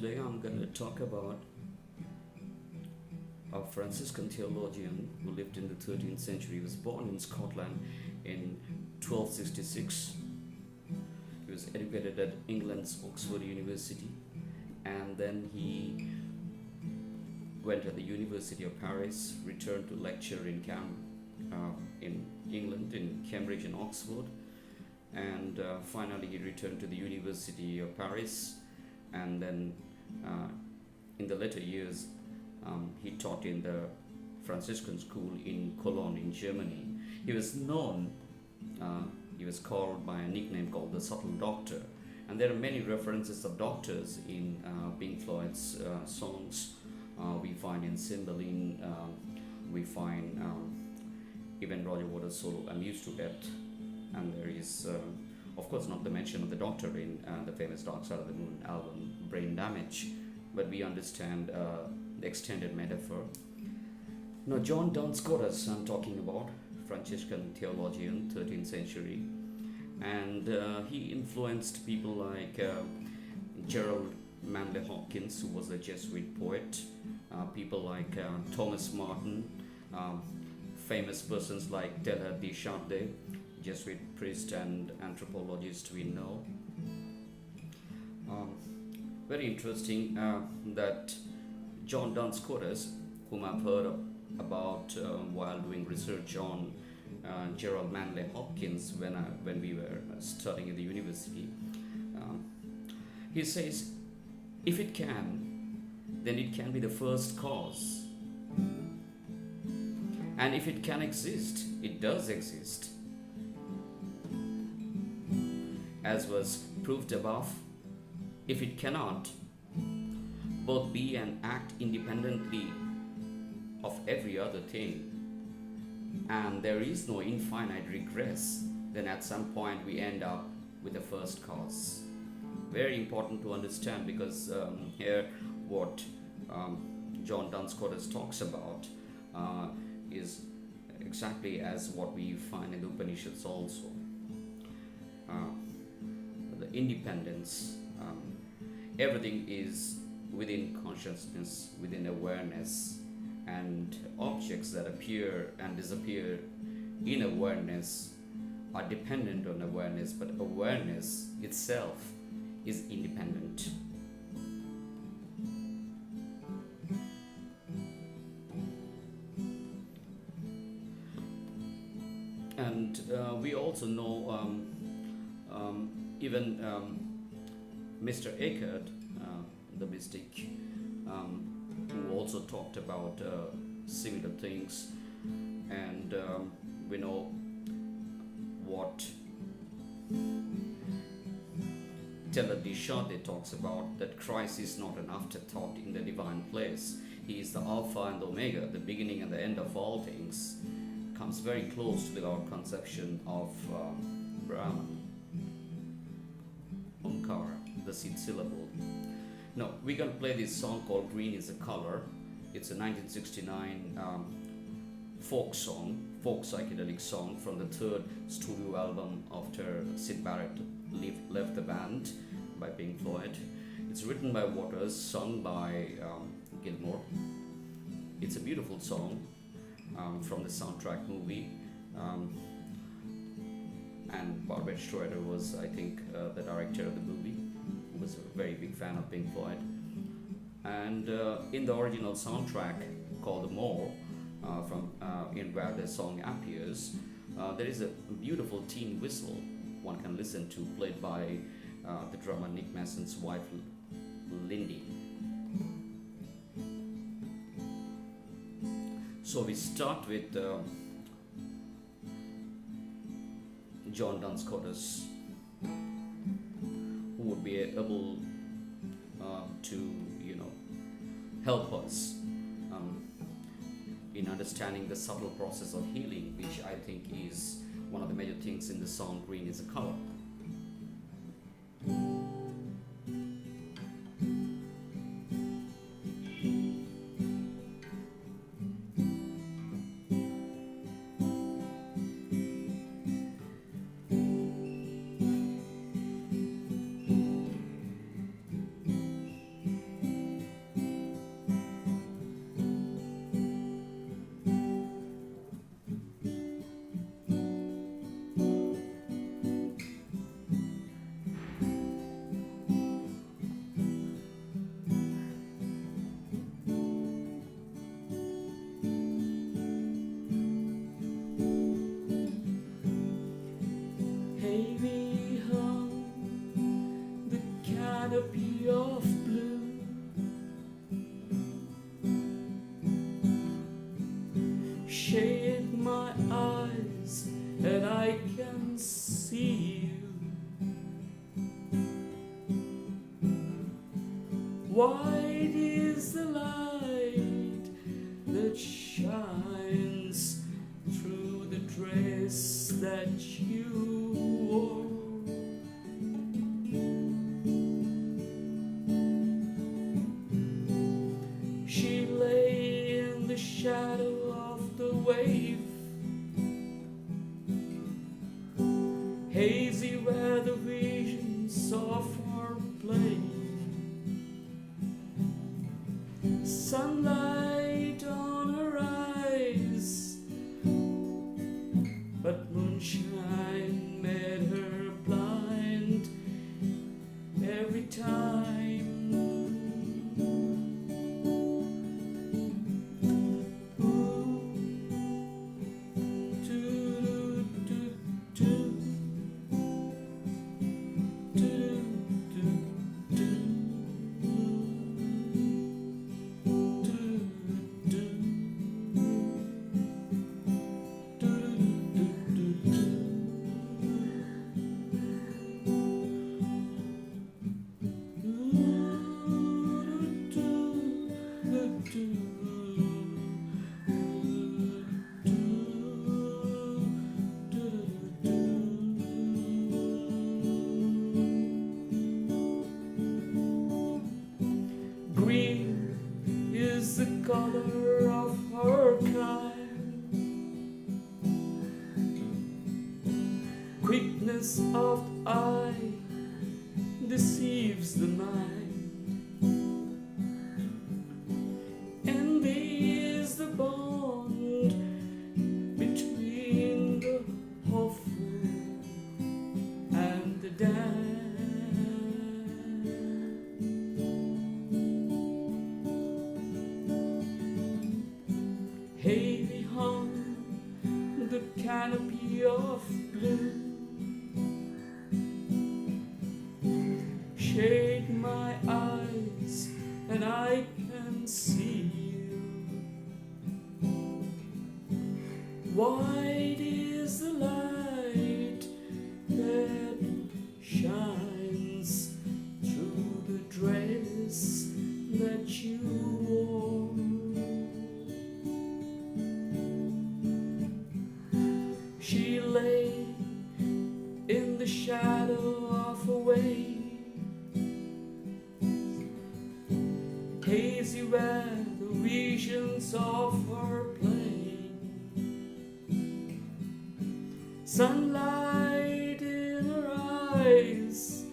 Today I'm going to talk about a Franciscan theologian who lived in the 13th century. He was born in Scotland in 1266. He was educated at England's Oxford University, and then he went to the University of Paris, returned to lecture in England, in Cambridge and Oxford, and finally he returned to the University of Paris, and then in the later years he taught in the Franciscan school in Cologne in Germany. He was known, he was called by a nickname called the Subtle Doctor, and there are many references of doctors in Pink Floyd's songs. We find in Cymbeline, we find even Roger Waters' solo "Amused to Death," and there is of course not the mention of the Doctor in the famous Dark Side of the Moon album Brain Damage, but we understand the extended metaphor. Now, John Duns Scotus I'm talking about, Franciscan theologian, 13th century, and he influenced people like Gerald Manley Hopkins, who was a Jesuit poet, people like Thomas Martin, famous persons like Teilhard de Chardin, Jesuit priest and anthropologist we know. Very interesting that John Duns Scotus, whom I've heard about while doing research on Gerald Manley Hopkins when we were studying at the university, he says, if it can, then it can be the first cause. And if it can exist, it does exist. As was proved above, if it cannot both be and act independently of every other thing, and there is no infinite regress, then at some point we end up with the first cause. Very important to understand, because here what John Duns Scotus talks about is exactly as what we find in the Upanishads also. The independence, everything is within consciousness, within awareness, and objects that appear and disappear in awareness are dependent on awareness, but awareness itself is independent. And we also know even Mr. Eckhart, the mystic, who also talked about similar things, and we know what Teilhard de Chardin talks about, that Christ is not an afterthought in the divine place. He is the Alpha and Omega, the beginning and the end of all things. Comes very close to our conception of Brahman, Omkara, the seed syllable. Now, we're going to play this song called Green is a Color. It's a 1969 folk psychedelic song from the third studio album after Syd Barrett left the band by Pink Floyd. It's written by Waters, sung by Gilmore. It's a beautiful song from the soundtrack movie. And Barrett was, I think, the director of the movie, who was a very big fan of Pink Floyd. And in the original soundtrack called The More, in where the song appears, there is a beautiful tin whistle one can listen to, played by the drummer Nick Mason's wife, Lindy. So we start with John Duns Scotus, who would be able to, help us in understanding the subtle process of healing, which I think is one of the major things in the song Green is a Color. I can see you. White is the light that shines through the dress that you wore. She lay in the shadow of the wave, hazy where the visions of her play. Sunlight on her eyes, but moonshine made her blind every time. Ooh, doo, doo, doo, doo, doo, doo. Green is the color of her kind, quickness of the eye deceives the mind, and is the bond between the hopeful and the damned. Heavy hung the canopy of blue, shade my eyes and I can see you. White is the light that shines through the dress that you wore. She lay in the shadow of a wave, hazy where the visions of her play. Sunlight in her eyes,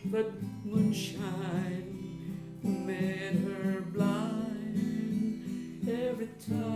but moonshine made her blind every time.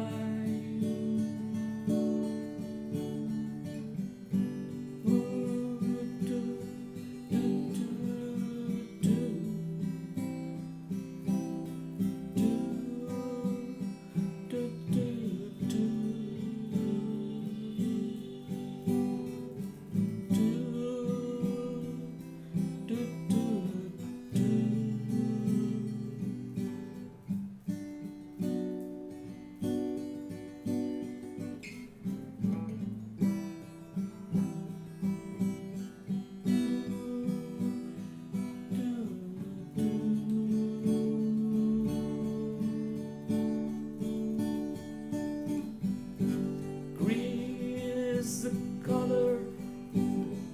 The color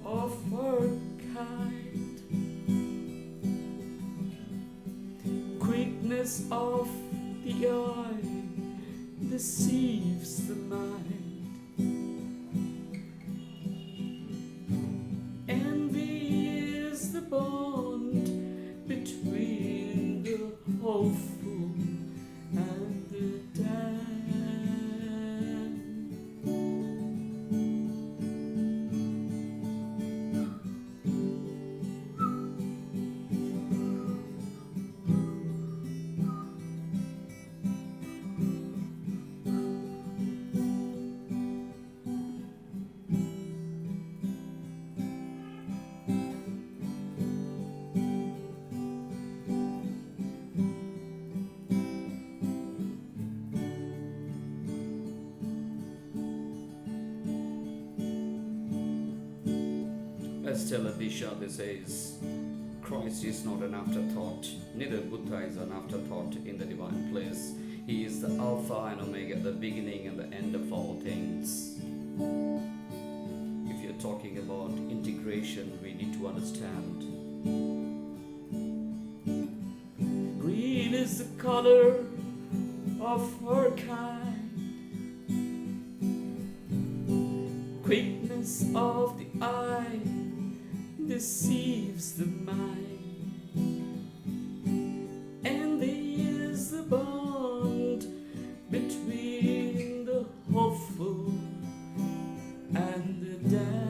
of her kind, quickness of the eye deceives the mind, envy is the bond between the hopeful and the damned. Stella Disha, this says, Christ is not an afterthought, neither Buddha is an afterthought in the divine place. He is the Alpha and Omega, the beginning and the end of all things. If you're talking about integration, we need to understand. Green is the color of her kind, quickness of the eye deceives the mind, and there is the bond between the hopeful and the damned.